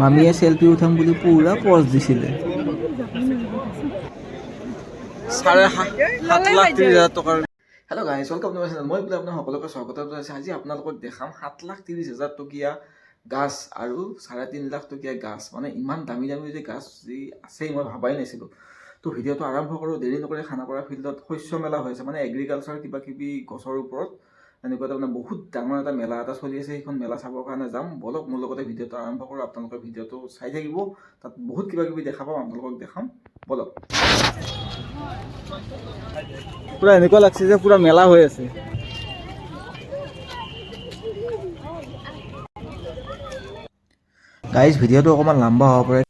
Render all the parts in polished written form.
মামীয়ে selfie উঠাম বুলি পুৰা pause দিছিলে। 7,30,000 টকাৰ। Hello' guys, welcome to my channel. মই বোলে আপোনাৰ সকলোকে স্বাগতম জনাইছোঁ। আজি আপোনালোকক দেখাম 7,30,000 টকীয়া গাছ আৰু 3.5 লাখ টকীয়া গাছ। মানে ইমান দামী দামী যে গাছ যি আছে মই ভাবাই নাছিলোঁ। তো ভিডিঅ'টো আৰম্ভ কৰোঁ। দেৰি নকৰি খানাপাৰা ফিল্ডত শস্য মেলা হৈ আছে, মানে এগ্ৰিকালচাৰ কিবা কিবি গছৰ ওপৰত এনেকুৱা তাৰমানে বহুত ডাঙৰ এটা মেলা এটা চলি আছে। সেইখন মেলা চাবৰ কাৰণে যাম। বলক মোৰ লগতে ভিডিঅ'টো আৰম্ভ কৰোঁ। আপোনালোকে ভিডিঅ'টো চাই থাকিব, তাত বহুত কিবা কিবি দেখা পাম, আপোনালোকক দেখাম। বলক। পুৰা এনেকুৱা লাগছে যে পুৰা মেলা হৈ আছে। গাইজ, ভিডিঅ'টো অকণমান লম্বা হ'ব পাৰে।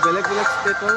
বেলেগ বেলেগ ষ্টেটৰ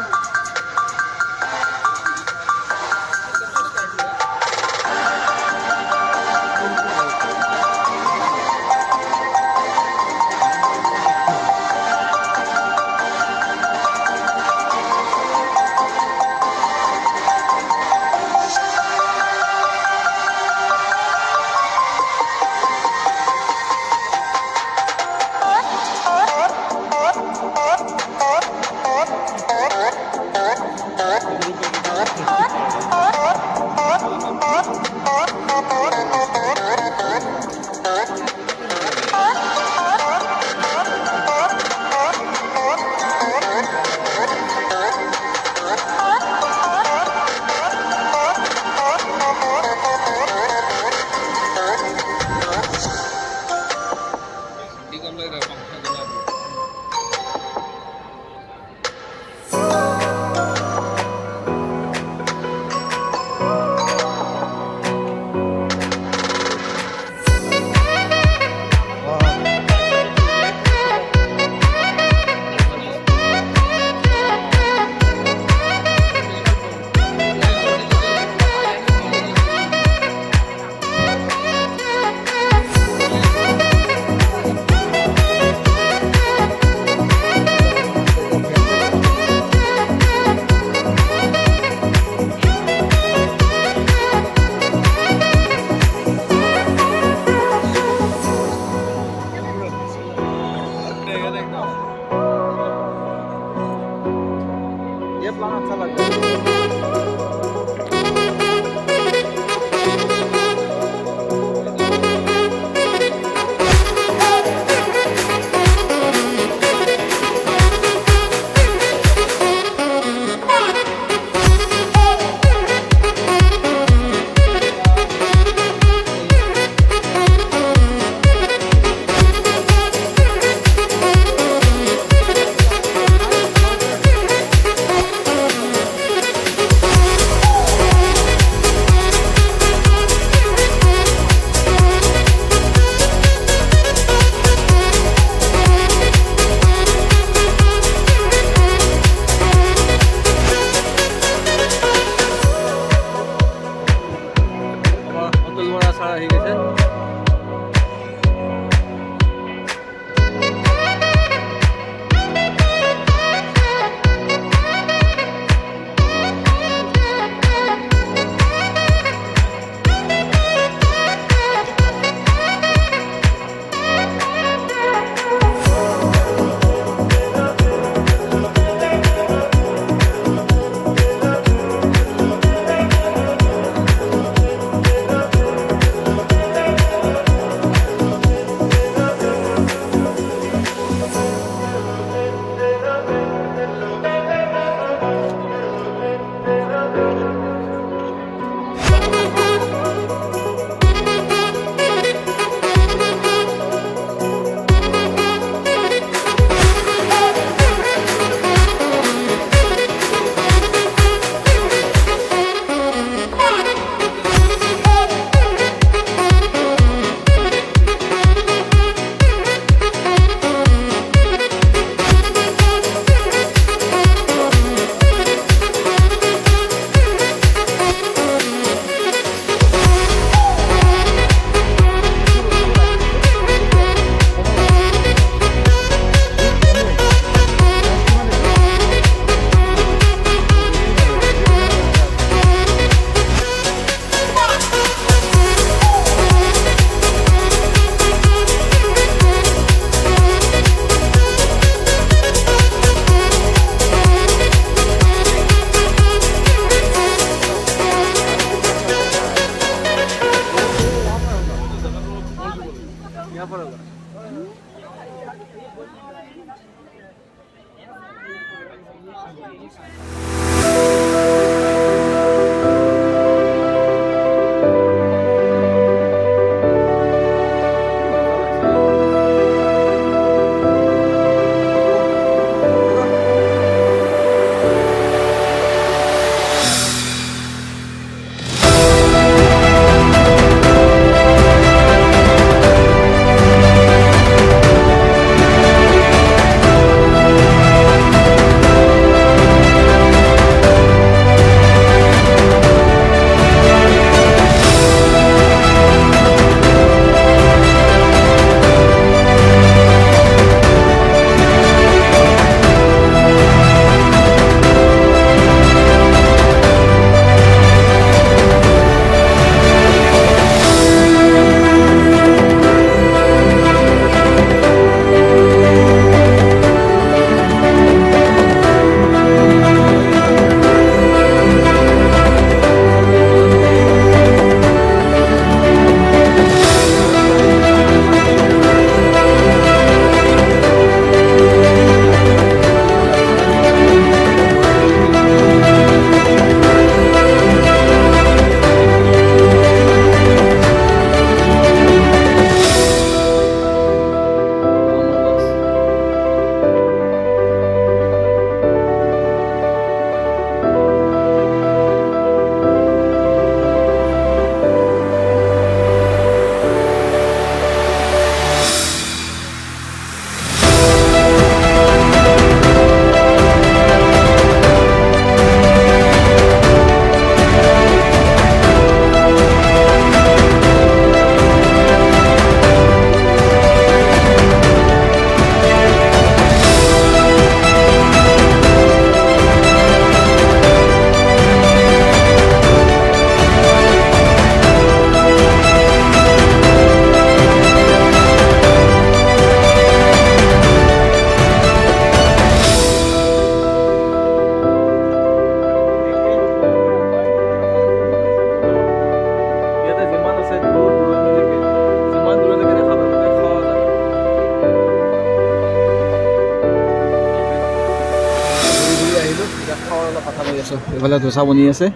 অলপ কথা কৈ আছোঁ। এইফালে ধোচা বনি আছে,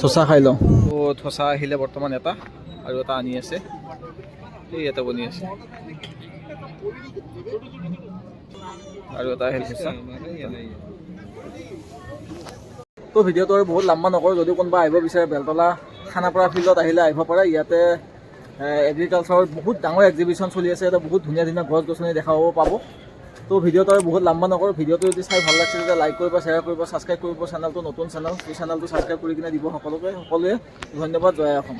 ধোচা খাই লওঁ। ধোচা আহিলে বৰ্তমান এটা আৰু এটা আনি আছে, এই এটা বনি আছে আৰু এটা আহিল ধোচা। তো ভিডিঅ'টো আৰু বহুত লম্বা নকৰোঁ। যদি কোনোবা আহিব বিচাৰে বেলতলা খানাপাৰা ফিল্ডত আহিলে আহিব পাৰে। ইয়াতে এগ্ৰিকালচাৰৰ বহুত ডাঙৰ এক্সিবিশ্যন চলি আছে। ইয়াতে বহুত ধুনীয়া ধুনীয়া গছ গছনি দেখাব পাব। তো ভিডিঅ'টো আৰু বহুত লম্বা নকৰোঁ। ভিডিঅ'টো যদি চাই ভাল লাগিছে তেতিয়া লাইক কৰিব, শ্বেয়াৰ কৰিব, ছাবস্ক্ৰাইব কৰিব। চেনেলটো নতুন চেনেল, এই চেনেলটো ছাবস্ক্ৰাইব কৰি কিনে দিব সকলোৱে। ধন্যবাদ। জয় অসম।